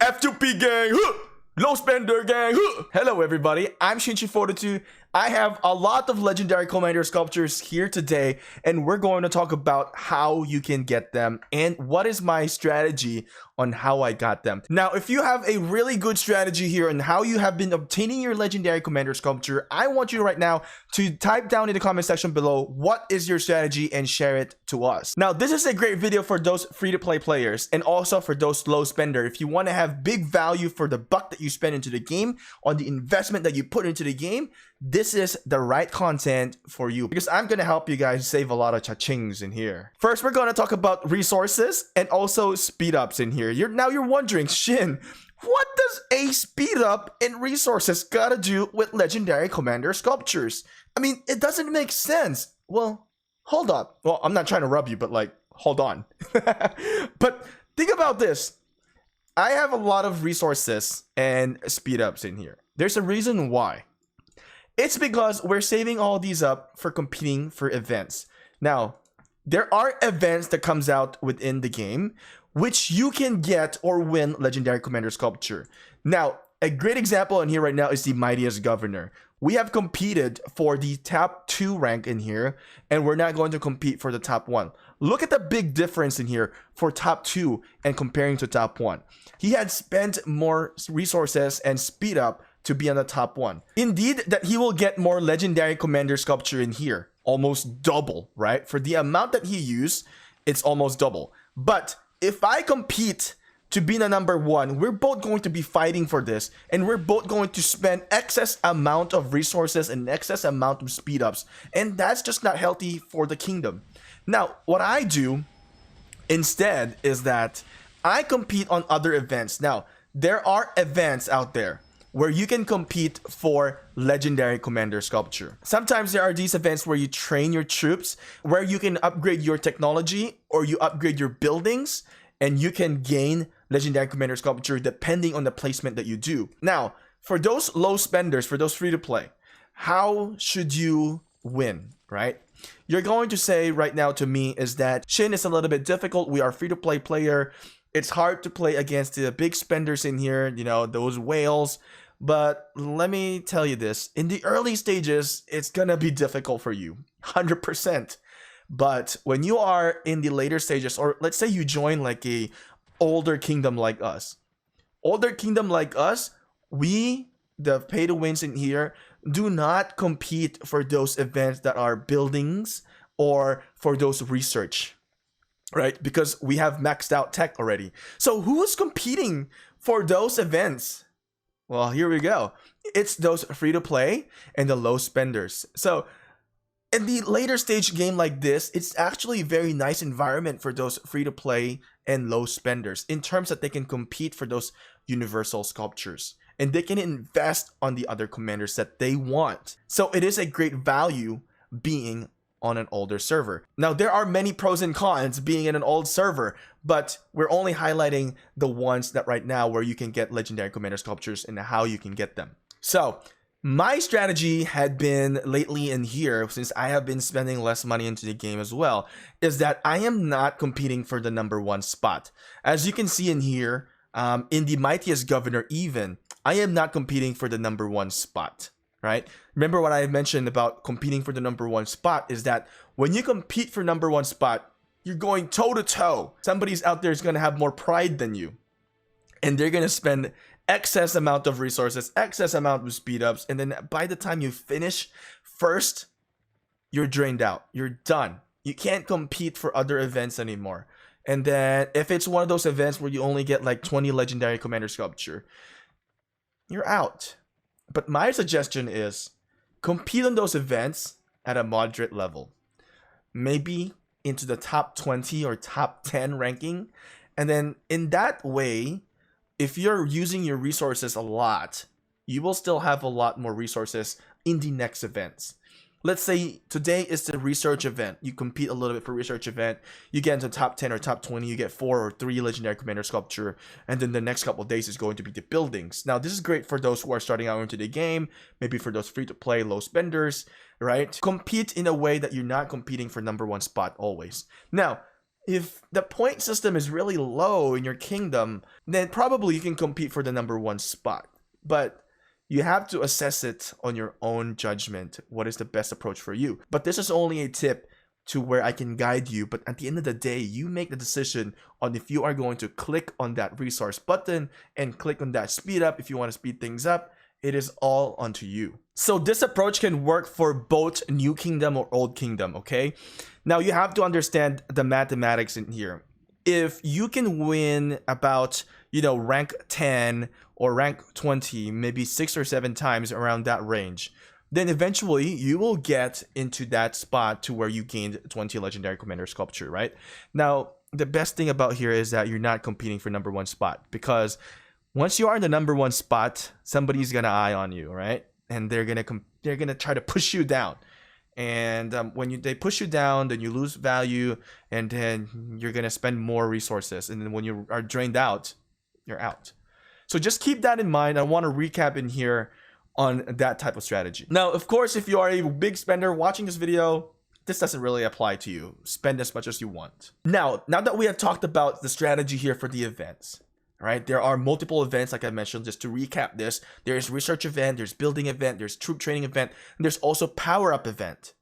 F2P gang, huh? Low spender gang, huh? Hello everybody, I'm Shinchi42. I have a lot of legendary commander sculptures here today, and we're going to talk about how you can get them and what is my strategy on how I got them. Now, if you have a really good strategy here on how you have been obtaining your legendary commander sculpture, I want you right now to type down in the comment section below what is your strategy and share it to us. Now, this is a great video for those free-to-play players and also for those low spender. If you want to have big value for the buck that you spend into the game, on the investment that you put into the game, this is the right content for you, because I'm going to help you guys save a lot of cha-chings in here. First, we're going to talk about resources and also speed ups in here. You're wondering, Shin, what does a speed up and resources got to do with legendary commander sculptures? I mean, it doesn't make sense. Well, hold up. Well, I'm not trying to rub you, but like, hold on. But think about this. I have a lot of resources and speed ups in here. There's a reason why. It's because we're saving all these up for competing for events. Now, there are events that comes out within the game which you can get or win legendary commander sculpture. Now, a great example in here right now is the Mightiest Governor. We have competed for the top 2 rank in here, and we're not going to compete for the top 1. Look at the big difference in here for top 2 and comparing to top 1. He had spent more resources and speed up to be on the top 1. Indeed, that he will get more legendary commander sculpture in here. Almost double, right? For the amount that he used, it's almost double. But if I compete to be the number 1, we're both going to be fighting for this, and we're both going to spend excess amount of resources and excess amount of speed ups, and that's just not healthy for the kingdom. Now, what I do instead is that I compete on other events. Now, there are events out there where you can compete for legendary commander sculpture. Sometimes there are these events where you train your troops, where you can upgrade your technology or you upgrade your buildings, and you can gain legendary commander sculpture depending on the placement that you do. Now, for those low spenders, for those free to play, how should you win, right? You're going to say right now to me is that Shin is a little bit difficult. We are free to play player. It's hard to play against the big spenders in here, you know, those whales. But let me tell you this, in the early stages, it's gonna be difficult for you, 100%. But when you are in the later stages, or let's say you join like a older kingdom like us, we, the pay to wins in here, do not compete for those events that are buildings or for those research, right? Because we have maxed out tech already. So who's competing for those events? Well, here we go. It's those free to play and the low spenders. So in the later stage game like this, it's actually a very nice environment for those free to play and low spenders in terms that they can compete for those universal sculptures and they can invest on the other commanders that they want. So it is a great value being on an older server. Now, there are many pros and cons being in an old server, but we're only highlighting the ones that right now where you can get legendary commander sculptures and how you can get them. So my strategy had been lately in here, since I have been spending less money into the game as well, is that I am not competing for the number 1 spot. As you can see in here, in the Mightiest Governor even, I am not competing for the number 1 spot. Right? Remember what I mentioned about competing for the number 1 spot is that when you compete for number 1 spot, you're going toe to toe. Somebody's out there is going to have more pride than you. And they're going to spend excess amount of resources, excess amount of speed ups. And then by the time you finish first, you're drained out. You're done. You can't compete for other events anymore. And then if it's one of those events where you only get like 20 legendary commander sculpture, you're out. But my suggestion is compete on those events at a moderate level. Maybe into the top 20 or top 10 ranking. And then in that way, if you're using your resources a lot, you will still have a lot more resources in the next events. Let's say today is the research event. You compete a little bit for research event. You get into top 10 or top 20. You get 4 or 3 legendary commander sculpture. And then the next couple of days is going to be the buildings. Now, this is great for those who are starting out into the game. Maybe for those free to play low spenders, right? Compete in a way that you're not competing for number 1 spot always. Now, if the point system is really low in your kingdom, then probably you can compete for the #1 spot. But you have to assess it on your own judgment. What is the best approach for you? But this is only a tip to where I can guide you. But at the end of the day, you make the decision on if you are going to click on that resource button and click on that speed up if you want to speed things up. It is all onto you. So this approach can work for both New Kingdom or Old Kingdom, okay? Now you have to understand the mathematics in here. If you can win about, rank 10 or rank 20, maybe 6 or 7 times around that range, then eventually you will get into that spot to where you gained 20 legendary commander sculpture, right? Now, the best thing about here is that you're not competing for #1 spot, because once you are in the #1 spot, somebody's gonna eye on you, right? And they're gonna try to push you down. And when they push you down, then you lose value, and then you're gonna spend more resources. And then when you are drained out, you're out. So just keep that in mind. I want to recap in here on that type of strategy. Now, of course, if you are a big spender watching this video, this doesn't really apply to you. Spend as much as you want. Now that we have talked about the strategy here for the events, right? There are multiple events, like I mentioned. Just to recap this, there's research event, there's building event, there's troop training event, and there's also power up event.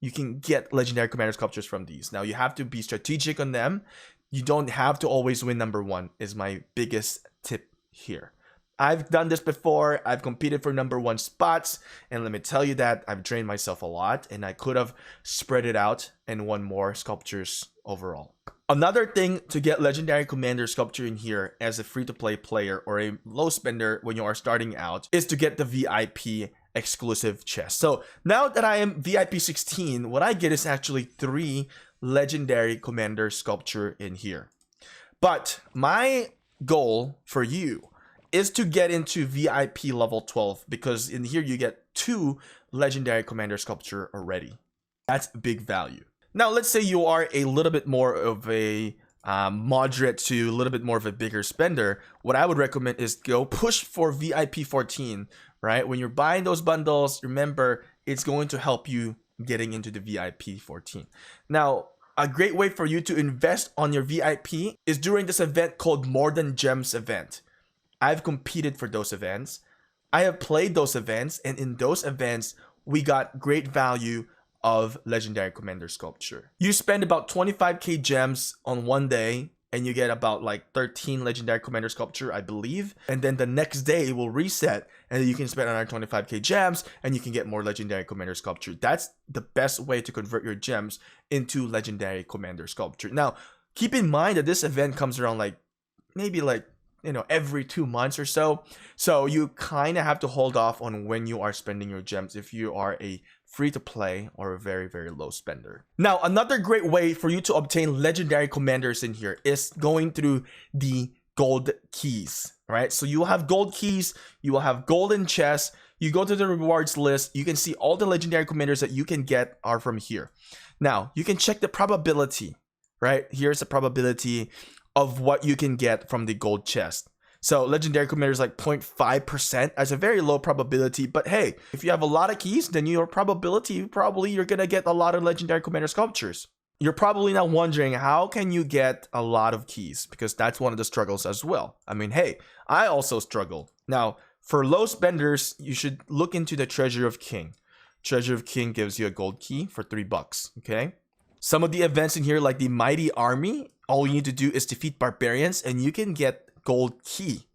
You can get legendary commander sculptures from these. Now you have to be strategic on them. You don't have to always win #1 is my biggest tip here. I've done this before. I've competed for #1 spots, and let me tell you that I've drained myself a lot, and I could have spread it out and won more sculptures overall. Another thing to get legendary commander sculpture in here as a free-to-play player or a low spender when you are starting out is to get the VIP exclusive chest. So now that I am VIP 16, what I get is actually 3 legendary commander sculpture in here. But my goal for you is to get into VIP level 12, because in here you get 2 legendary commander sculpture already. That's big value. Now let's say you are a little bit more of a moderate to a little bit more of a bigger spender. What I would recommend is go push for VIP 14, right? When you're buying those bundles, remember it's going to help you getting into the VIP 14. Now, a great way for you to invest on your VIP is during this event called More Than Gems event. I've competed for those events. I have played those events, and in those events, we got great value of legendary commander sculpture. You spend about 25k gems on one day, and you get about like 13 legendary commander sculpture, I believe. And then the next day it will reset, and then you can spend another 25k gems, and you can get more legendary commander sculpture. That's the best way to convert your gems into legendary commander sculpture. Now, keep in mind that this event comes around maybe every 2 months or so. So you kind of have to hold off on when you are spending your gems if you are a free to play or a very, very low spender. Now, another great way for you to obtain legendary commanders in here is going through the gold keys, right? So you will have gold keys, you will have golden chests. You go to the rewards list, you can see all the legendary commanders that you can get are from here. Now, you can check the probability, right? Here's the probability of what you can get from the gold chest. So legendary commander is like 0.5% as a very low probability. But hey, if you have a lot of keys, then your probability, you're going to get a lot of legendary commander sculptures. You're probably now wondering, how can you get a lot of keys? Because that's one of the struggles as well. I mean, hey, I also struggle. Now, for low spenders, you should look into the Treasure of King. Treasure of King gives you a gold key for $3, okay? Some of the events in here, like the Mighty Army, all you need to do is defeat barbarians and you can get gold key,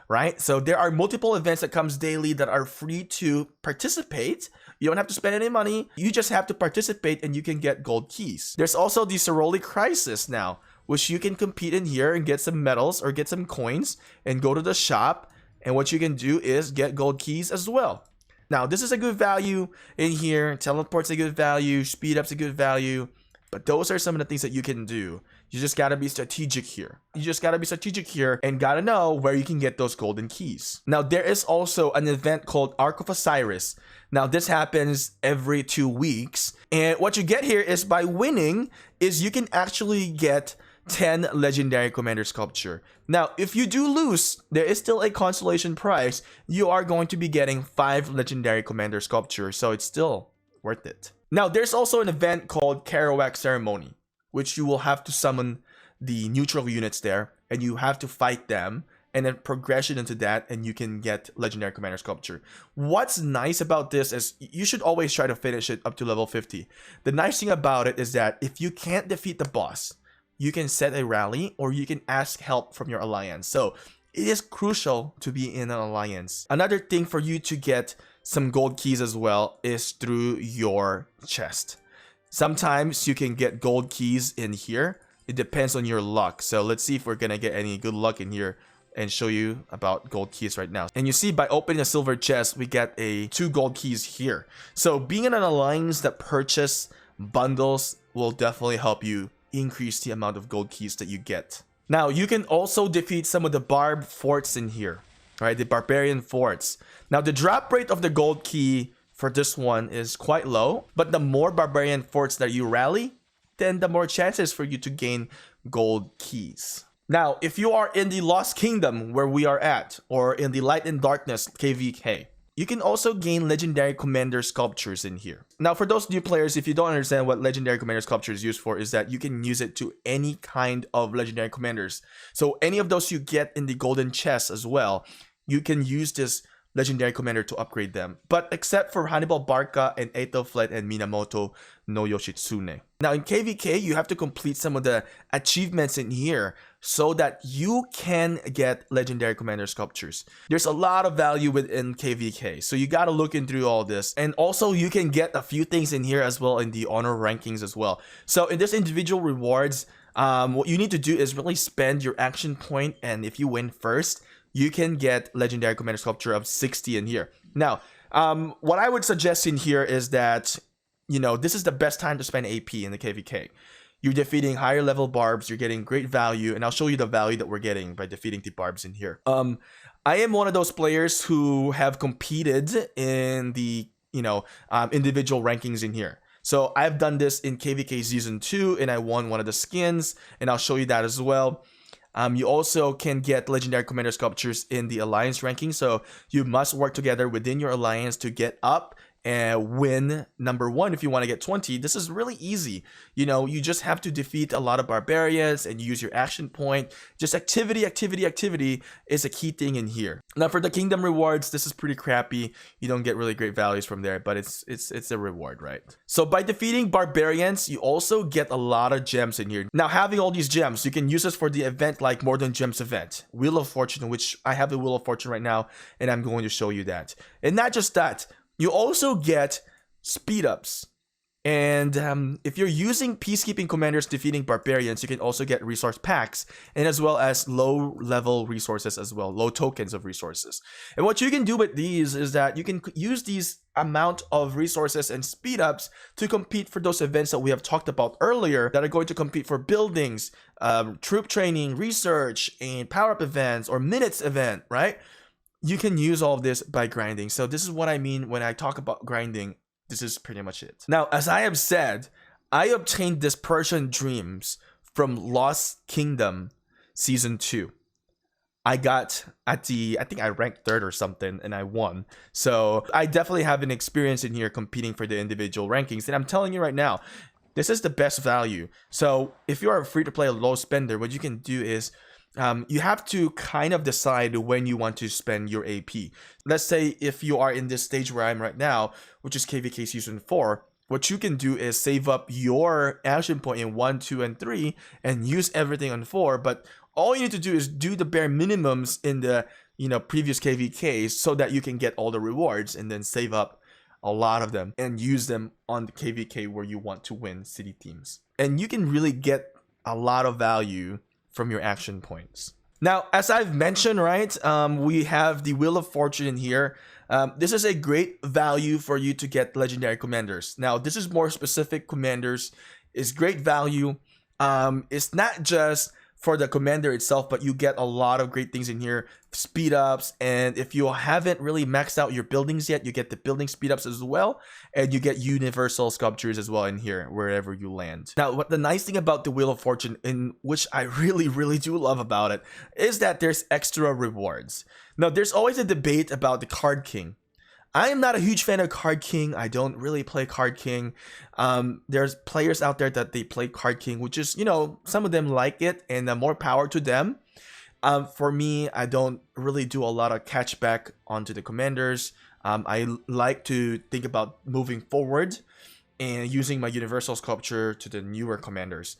right? So there are multiple events that comes daily that are free to participate. You don't have to spend any money. You just have to participate and you can get gold keys. There's also the Soroli Crisis now, which you can compete in here and get some medals or get some coins and go to the shop. And what you can do is get gold keys as well. Now, this is a good value in here. Teleport's a good value. Speed up's a good value. But those are some of the things that you can do. You just gotta be strategic here. You just gotta be strategic here and gotta know where you can get those golden keys. Now, there is also an event called Ark of Osiris. Now, this happens every 2 weeks. And what you get here is by winning is you can actually get 10 legendary commander sculpture. Now, if you do lose, there is still a consolation prize. You are going to be getting 5 legendary commander sculpture. So it's still worth it. Now, there's also an event called Kerouac Ceremony. which you will have to summon the neutral units there, and you have to fight them, and then progression into that, and you can get Legendary Commander Sculpture. What's nice about this is you should always try to finish it up to level 50. The nice thing about it is that if you can't defeat the boss, you can set a rally, or you can ask help from your alliance. So it is crucial to be in an alliance. Another thing for you to get some gold keys as well is through your chest. Sometimes you can get gold keys in here. It depends on your luck. So let's see if we're gonna get any good luck in here and show you about gold keys right now. And you see, by opening a silver chest, we get 2 gold keys here. So being in an alliance that purchase bundles will definitely help you increase the amount of gold keys that you get. Now, you can also defeat some of the barb forts in here, right? The barbarian forts. Now, the drop rate of the gold key for this one is quite low, but the more barbarian forts that you rally, then the more chances for you to gain gold keys. Now, if you are in the Lost Kingdom where we are at, or in the Light and Darkness KVK, you can also gain Legendary Commander Sculptures in here. Now, for those new players, if you don't understand what Legendary Commander Sculpture is used for, is that you can use it to any kind of Legendary Commanders. So any of those you get in the Golden Chest as well, you can use this Legendary Commander to upgrade them. But except for Hannibal Barca and Aethelflaed and Minamoto no Yoshitsune. Now in KVK, you have to complete some of the achievements in here so that you can get Legendary Commander Sculptures. There's a lot of value within KVK, so you gotta look into all this. And also you can get a few things in here as well in the honor rankings as well. So in this individual rewards, what you need to do is really spend your action point, and if you win first, you can get Legendary Commander Sculpture of 60 in here. Now, what I would suggest in here is that, you know, this is the best time to spend AP in the KVK. You're defeating higher level barbs, you're getting great value, and I'll show you the value that we're getting by defeating the barbs in here. I am one of those players who have competed in the, you know, individual rankings in here. So I've done this in KVK Season 2, and I won one of the skins, and I'll show you that as well. You also can get Legendary Commander Sculptures in the Alliance ranking, so you must work together within your Alliance to get up and win number 1 if you want to get 20. This is really easy. You know, you just have to defeat a lot of barbarians and use your action point. Just activity is a key thing in here. Now for the kingdom rewards, this is pretty crappy. You don't get really great values from there, but it's a reward, right? So by defeating barbarians, you also get a lot of gems in here. Now having all these gems, you can use this for the event like More Than Gems event, Wheel of Fortune, which I have the Wheel of Fortune right now, and I'm going to show you that. And not just that, you also get Speedups. And if you're using Peacekeeping Commanders defeating Barbarians, you can also get resource packs, and as well as low level resources as well, low tokens of resources. And what you can do with these is that you can use these amount of resources and Speedups to compete for those events that we have talked about earlier that are going to compete for buildings, troop training, research, and power-up events or minutes event, right? You can use all of this by grinding. So this is what I mean when I talk about grinding. This is pretty much it. Now, as I have said, I obtained this Persian Dreams from Lost Kingdom Season 2. I got at the, I think I ranked 3rd or something, and I won. So I definitely have an experience in here competing for the individual rankings. And I'm telling you right now, this is the best value. So if you are free to play low spender, what you can do is you have to kind of decide when you want to spend your AP. Let's say if you are in this stage where I'm right now, which is KVK Season 4, what you can do is save up your action point in 1, 2, and 3 and use everything on 4. But all you need to do is do the bare minimums in the, you know, previous KVKs so that you can get all the rewards, and then save up a lot of them and use them on the KVK where you want to win city teams. And you can really get a lot of value from your action points. Now, as I've mentioned, right, we have the Wheel of Fortune in here. This is a great value for you to get Legendary Commanders. Now, this is more specific commanders. It's great value. It's not just for the commander itself, but you get a lot of great things in here. Speed ups, and if you haven't really maxed out your buildings yet, you get the building speed ups as well, and you get universal sculptures as well in here wherever you land. Now, what the nice thing about the Wheel of Fortune, in which I really do love about it, is that there's extra rewards. Now, there's always a debate about the Card King. I am not a huge fan of Card King. I don't really play Card King. There's players out there that they play Card King, which is, you know, some of them like it, and more power to them. For me, I don't really do a lot of catchback onto the commanders. I like to think about moving forward and using my universal sculpture to the newer commanders.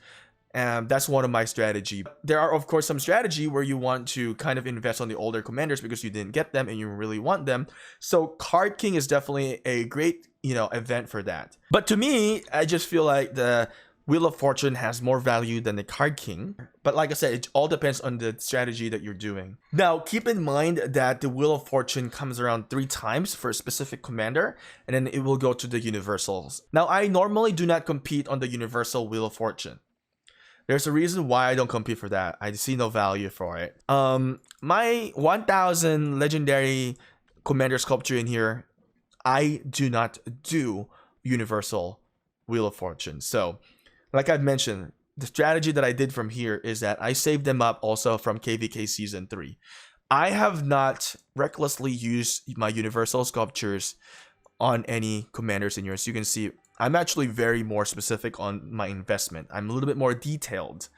And that's one of my strategy. There are, of course, some strategy where you want to kind of invest on the older commanders because you didn't get them and you really want them. So Card King is definitely a great, you know, event for that. But to me, I just feel like the Wheel of Fortune has more value than the Card King. But like I said, it all depends on the strategy that you're doing. Now, keep in mind that the Wheel of Fortune comes around 3 times for a specific commander, and then it will go to the universals. Now, I normally do not compete on the universal Wheel of Fortune. There's a reason why I don't compete for that. I see no value for it. My 1000 legendary commander sculpture in here, I do not do universal Wheel of Fortune. So, like I've mentioned, the strategy that I did from here is that I saved them up also from KVK Season 3. I have not recklessly used my universal sculptures on any commanders in here. As you can see, I'm actually very more specific on my investment. I'm a little bit more detailed.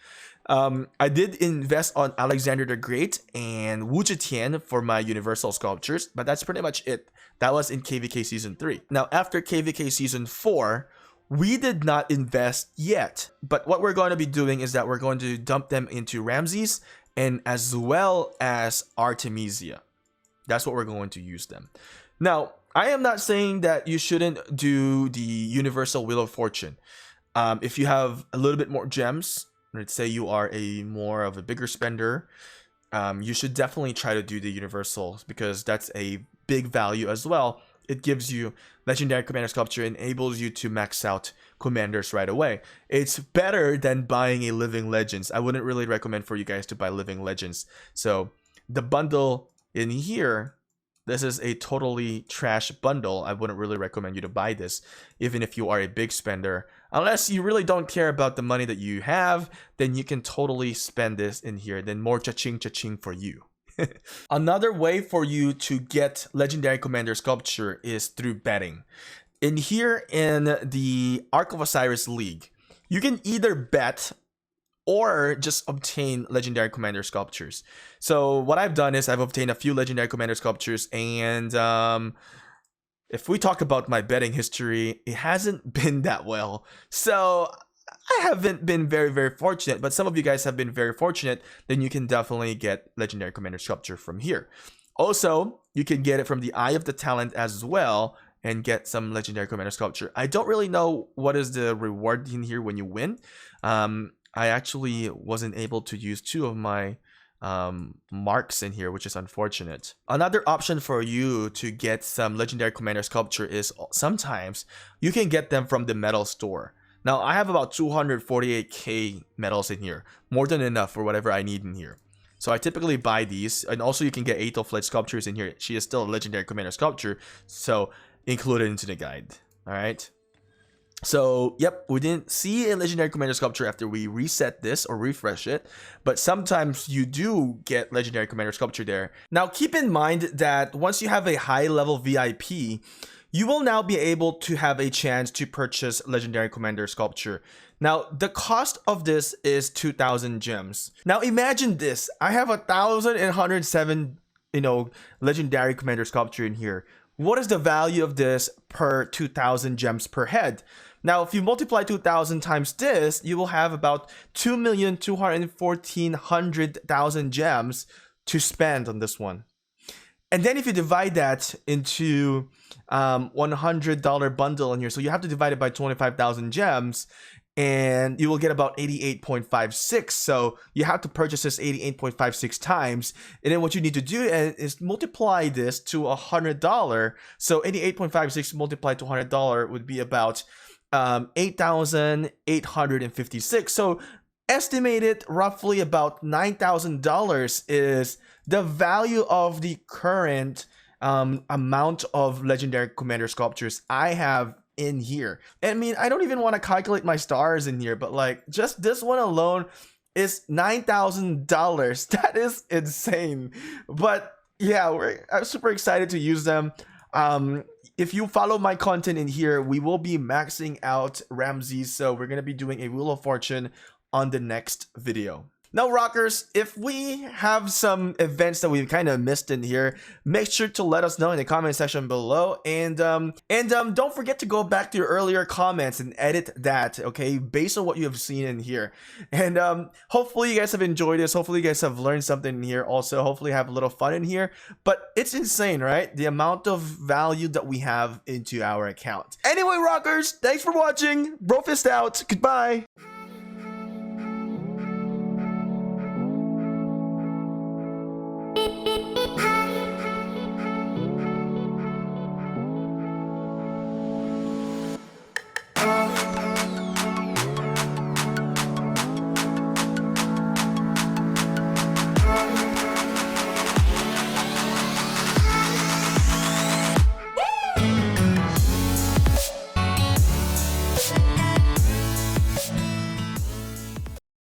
I did invest on Alexander the Great and Wu Zetian for my universal sculptures, but that's pretty much it. That was in KVK Season 3. Now, after KVK Season 4, we did not invest yet. But what we're going to be doing is that we're going to dump them into Ramses and as well as Artemisia. That's what we're going to use them. Now, I am not saying that you shouldn't do the universal Wheel of Fortune. If you have a little bit more gems, let's say you are more of a bigger spender, you should definitely try to do the universals because that's a big value as well. It gives you legendary commander sculpture, enables you to max out commanders right away. It's better than buying a living legends. I wouldn't really recommend for you guys to buy living legends. So the bundle in here, this is a totally trash bundle. I wouldn't really recommend you to buy this, even if you are a big spender. Unless you really don't care about the money that you have, then you can totally spend this in here. Then more cha-ching cha-ching for you. Another way for you to get legendary commander sculpture is through betting. In here in the Ark of Osiris League, you can either bet or just obtain legendary commander sculptures. So what I've done is I've obtained a few legendary commander sculptures, and if we talk about my betting history, it hasn't been that well. So I haven't been very fortunate, but some of you guys have been very fortunate. Then you can definitely get legendary commander sculpture from here. Also, you can get it from the Eye of the Talent as well and get some legendary commander sculpture. I don't really know what is the reward in here when you win. I actually wasn't able to use 2 of my marks in here, which is unfortunate. Another option for you to get some legendary commander sculpture is sometimes you can get them from the metal store. Now, I have about 248k metals in here, more than enough for whatever I need in here. So I typically buy these, and also you can get Aethelflaed sculptures in here. She is still a legendary commander sculpture, so included into the guide. All right. So, yep, we didn't see a legendary commander sculpture after we reset this or refresh it, but sometimes you do get legendary commander sculpture there. Now, keep in mind that once you have a high level VIP, you will now be able to have a chance to purchase legendary commander sculpture. Now, the cost of this is 2,000 gems. Now, imagine this. I have 1,107, legendary commander sculpture in here. What is the value of this per 2,000 gems per head? Now, if you multiply 2,000 times this, you will have about 2,214,000 gems to spend on this one. And then if you divide that into $100 bundle in here, so you have to divide it by 25,000 gems, and you will get about 88.56. So you have to purchase this 88.56 times, and then what you need to do is multiply this to $100. So 88.56 multiplied to $100 would be about 8,856. So estimated roughly about $9,000 is the value of the current amount of legendary commander sculptures I have in here. I mean, I don't even want to calculate my stars in here, but like just this one alone is $9,000. That is insane. But yeah, I'm super excited to use them. If you follow my content in here, we will be maxing out Ramses, so we're gonna be doing a Wheel of Fortune on the next video. Now, rockers, if we have some events that we've kind of missed in here, make sure to let us know in the comment section below, and don't forget to go back to your earlier comments and edit that, okay, based on what you have seen in here. And hopefully you guys have enjoyed this. Hopefully you guys have learned something in here. Also, hopefully have a little fun in here. But it's insane, right? The amount of value that we have into our account. Anyway, rockers, thanks for watching. Brofist out. Goodbye.